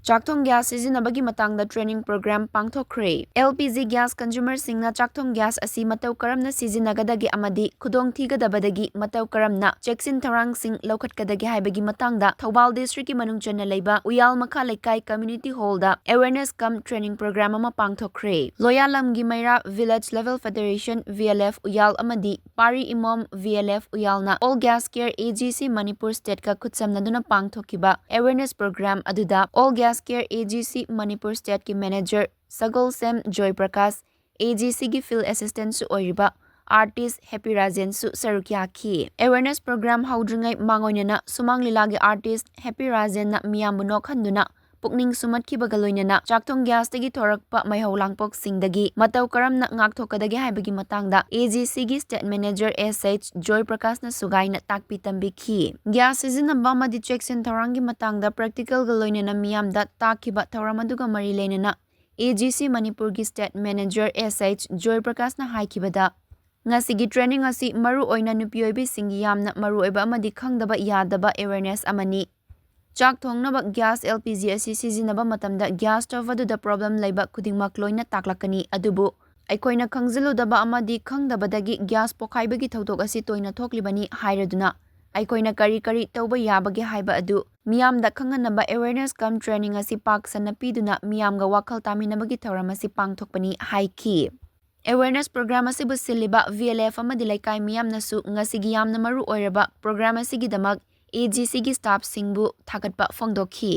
ꯆꯥꯛꯊꯣꯡ gas ꯁꯤꯖꯤꯟꯅꯕꯒꯤ ꯃꯇꯥꯡꯗ training programme ꯄꯥꯡꯊꯣꯛꯈ꯭ꯔꯦ꯫ LPG ꯒ꯭ꯌꯥꯁ ꯀꯟꯖꯨꯃꯔꯁꯤꯡꯅ ꯆꯥꯛꯊꯣꯡ ꯒ꯭ꯌꯥꯁ ꯑꯁꯤ ꯃꯇꯧ ꯀꯔꯝꯅ ꯁꯤꯖꯤꯟꯅꯒꯗꯒꯦ ꯑꯃꯗꯤ ꯈꯨꯗꯣꯡꯊꯤꯒꯗꯕꯗꯒꯤ ꯃꯇꯧ ꯀꯔꯝꯅ ꯆꯦꯛꯁꯤꯟ ꯊꯧꯔꯥꯡꯁꯤꯡ ꯂꯧꯈꯠꯀꯗꯒꯦ ꯍꯥꯏꯕꯒꯤ ꯃꯇꯥꯡꯗ ꯊꯧꯕꯥꯜ ꯗꯤꯁꯇ꯭ꯔꯤꯛꯀꯤ ꯃꯅꯨꯡ ꯆꯟꯅ ꯂꯩꯕ ꯎꯌꯥꯜ ꯃꯈꯥ ꯂꯩꯀꯥꯏ ꯀꯝꯃ꯭ꯌꯨꯅꯤꯇꯤ ꯍꯣꯜꯗ ꯑꯦꯋꯦꯔꯅꯦꯁ ꯀꯝ ꯇ꯭ꯔꯦꯅꯤꯡ ꯄ꯭ꯔꯣꯒ꯭ꯔꯥꯝ ꯑꯃ ꯄꯥꯡꯊꯣꯛꯈ꯭ꯔꯦ꯫ ꯂꯣꯌꯥꯂꯝꯒꯤ ꯃꯩꯔꯥ ꯚꯤꯂꯦꯖ ꯂꯦꯚꯦꯜ ꯐꯦꯗꯔꯦꯁꯟ VLF ꯎꯌꯥꯜ ꯑꯃꯗꯤ ꯄꯥꯔꯤ ꯏꯃꯣꯝ VLF ꯎꯌꯥꯜꯅ all gas care AGC Manipur ꯁ꯭ꯇꯦꯠꯀ ꯈꯨꯠꯁꯝꯅꯗꯨꯅ ꯄꯥꯡꯊꯣꯛꯈꯤꯕ ꯑꯦꯋꯦꯔꯅꯦꯁ ꯄ꯭ꯔꯣꯒ꯭ꯔꯥꯝ ꯑꯗꯨꯗ all gas care AGC Manipur ꯁ꯭ꯇꯦꯠꯀꯤ ꯃꯦꯅꯦꯖꯔ ꯁꯒꯣꯜꯁꯦꯝ ꯖꯣꯏꯄ꯭ꯔꯀꯥꯁ, AGCꯒꯤ ꯐꯤꯜꯗ ꯑꯦꯁꯤꯁꯇꯦꯟꯠꯁꯨ ꯑꯣꯏꯔꯤꯕ ꯑꯥꯔꯇꯤꯁꯠ ꯍꯦꯄꯤ ꯔꯥꯖꯦꯟꯁꯨ ꯁꯔꯨꯛ ꯌꯥꯈꯤ꯫ ꯑꯦꯋꯦꯔꯅꯦꯁ ꯄ꯭ꯔꯣꯒ꯭ꯔꯥꯝ ꯍꯧꯗ꯭ꯔꯤꯉꯩ ꯃꯥꯡꯑꯣꯏꯅꯅ ꯁꯨꯃꯥꯡ ꯂꯤꯂꯥꯒꯤ ꯑꯥꯔꯇꯤꯁꯠ ꯍꯦꯄꯤ ꯔꯥꯖꯦꯟꯅ ꯃꯤꯌꯥꯝꯕꯨ ꯅꯣꯛꯍꯟꯗꯨꯅ ꯄꯨꯛꯅꯤꯡ ꯁꯨꯝꯍꯠꯈꯤꯕꯒ ꯂꯣꯏꯅꯅ ꯆꯥꯛꯊꯣꯡ ꯒ꯭ꯌꯥꯁꯇꯒꯤ ꯊꯣꯔꯛꯄ ꯃꯩꯍꯧ ꯂꯥꯡꯄꯣꯛꯁꯤꯡꯗꯒꯤ ꯃꯇꯧ ꯀꯔꯝꯅ ꯉꯥꯛꯊꯣꯛꯀꯗꯒꯦ ꯍꯥꯏꯕꯒꯤ ꯃꯇꯥꯡꯗ AGCꯒꯤ ꯁ꯭ꯇꯦꯠ ꯃꯦꯅꯦꯖꯔ SH ꯖꯣꯏꯄ꯭ꯔꯀꯥꯁꯅ ꯁꯨꯒꯥꯏꯅ ꯇꯥꯛꯄꯤ ꯇꯝꯕꯤꯈꯤ꯫ ꯒ꯭ꯌꯥꯁ ꯁꯤꯖꯤꯟꯅꯕ ꯑꯃꯗꯤ ꯆꯦꯛꯁꯤꯟ ꯊꯧꯔꯥꯡꯒꯤ ꯃꯇꯥꯡꯗ ꯄ꯭ꯔꯦꯛꯇꯤꯀꯦꯜꯒ ꯂꯣꯏꯅꯅ ꯃꯤꯌꯥꯝꯗ ꯇꯥꯛꯈꯤꯕ ꯊꯧꯔꯝ ꯑꯗꯨꯒ ꯃꯔꯤ ꯂꯩꯅꯅ AGC ꯃꯅꯤꯄꯨꯔꯒꯤ ꯁ꯭ꯇꯦꯠ ꯃꯦꯅꯦꯖꯔ SH ꯖꯣꯏꯄ꯭ꯔꯀꯥꯁꯅ ꯍꯥꯏꯈꯤꯕꯗ ꯉꯁꯤꯒꯤ ꯇ꯭ꯔꯦꯅꯤꯡ ꯑꯁꯤ ꯃꯔꯨꯑꯣꯏꯅ ꯅꯨꯄꯤꯑꯣꯏꯕꯤꯁꯤꯡꯒꯤ ꯌꯥꯝꯅ ꯃꯔꯨꯑꯣꯏꯕ ꯑꯃꯗꯤ ꯈꯪꯗꯕ ꯌꯥꯗꯕ ꯑꯦꯋꯦꯔꯅꯦꯁ ꯑꯃꯅꯤ꯫ ꯆꯥꯛ ꯊꯣꯡꯅꯕ ꯒ꯭ꯌꯥꯁ LPG ꯑꯁꯤ ꯁꯤꯖꯤꯟꯅꯕ ꯃꯇꯝꯗ ꯒ꯭ꯌꯥꯁ ꯁ꯭ꯇꯣꯚ ꯑꯗꯨꯗ ꯄ꯭ꯔꯣꯕ꯭ꯂꯦꯝ ꯂꯩꯕ ꯈꯨꯗꯤꯡꯃꯛ ꯂꯣꯏꯅ ꯇꯥꯛꯂꯛꯀꯅꯤ, ꯑꯗꯨꯕꯨ ꯑꯩꯈꯣꯏꯅ ꯈꯪꯖꯤꯜꯂꯨꯗꯕ ꯑꯃꯗꯤ ꯈꯪꯗꯕꯗꯒꯤ ꯒ꯭ꯌꯥꯁ ꯄꯣꯈꯥꯏꯕꯒꯤ ꯊꯧꯗꯣꯛ ꯑꯁꯤ ꯇꯣꯏꯅ ꯊꯣꯛꯂꯤꯕꯅꯤ ꯍꯥꯏꯔꯗꯨꯅ ꯑꯩꯈꯣꯏꯅ ꯀꯔꯤ ꯀꯔꯤ ꯇꯧꯕ ꯌꯥꯕꯒꯦ ꯍꯥꯏꯕ ꯑꯗꯨ ꯃꯤꯌꯥꯝꯗ ꯈꯪꯍꯟꯅꯕ ꯑꯦꯋꯦꯔꯅꯦꯁ ꯀꯝ ꯇ꯭ꯔꯦꯅꯤꯡ ꯑꯁꯤ ꯄꯥꯛ ꯁꯟꯅ ꯄꯤꯗꯨꯅ ꯃꯤꯌꯥꯝꯒ ꯋꯥꯈꯜ ꯇꯥꯃꯤꯟꯅꯕꯒꯤ ꯊꯧꯔꯝ ꯑꯁꯤ ꯄꯥꯡꯊꯣꯛꯄꯅꯤ ꯍꯥꯏꯈꯤ꯫ ꯑꯦꯋꯦꯔꯅꯦꯁ ꯄ꯭ꯔꯣꯒ꯭ꯔꯥꯝ ꯑꯁꯤꯕꯨ ꯁꯤꯜꯂꯤꯕ VLF ꯑꯃꯗꯤ ꯂꯩꯀꯥꯏ ꯃꯤꯌꯥꯝꯅꯁꯨ ꯉꯁꯤꯒꯤ ꯌꯥꯝꯅ ꯃꯔꯨ ꯑꯣꯏꯔꯕ ꯄ꯭ꯔꯣꯒ꯭ꯔꯥꯝ ꯑꯁꯤꯒꯤꯗꯃꯛ AGCꯒꯤ ꯁ꯭ꯇꯥꯐꯁꯤꯡꯕꯨ ꯊꯥꯒꯠꯄ ꯐꯣꯡꯗꯣꯛꯈꯤ꯫